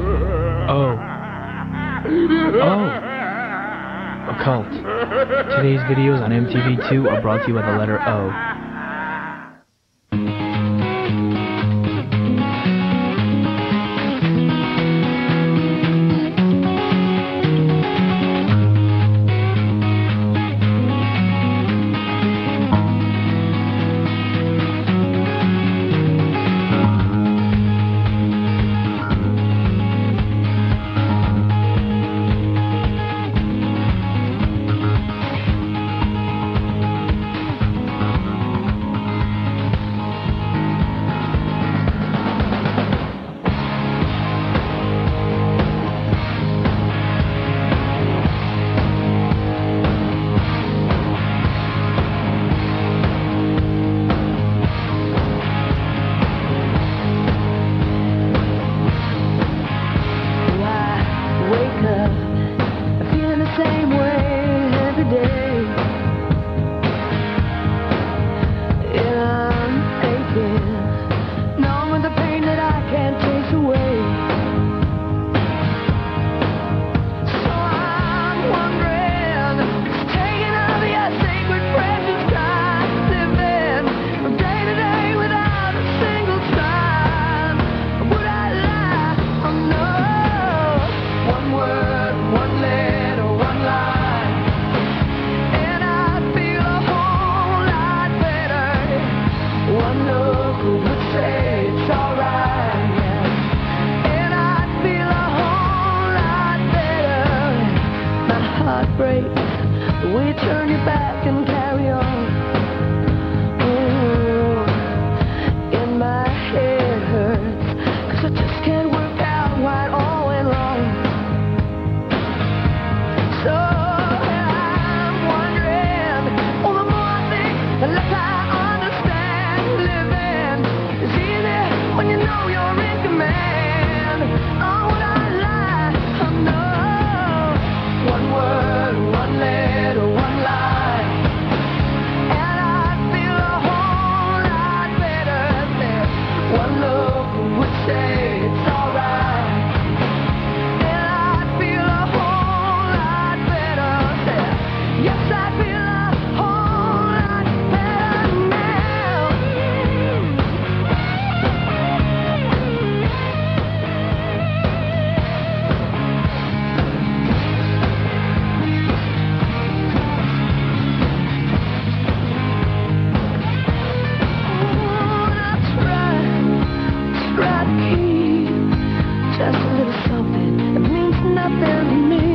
Oh. Oh. Occult. Today's videos on MTV2 are brought to you by the letter O. Break, we turn your back and carry on. And my head hurts, 'cause I just can't work out why it all went wrong. So I'm wondering, all the more I think, the less I understand. Living is easy when you know you're in command. Oh, would I lie? I know. One word, one letter, one line, and I feel a whole lot better there. One look would say it's alright, and I feel a whole lot better there. Yes, I feel a whole lot better now. Try to keep just a little something that means nothing to me.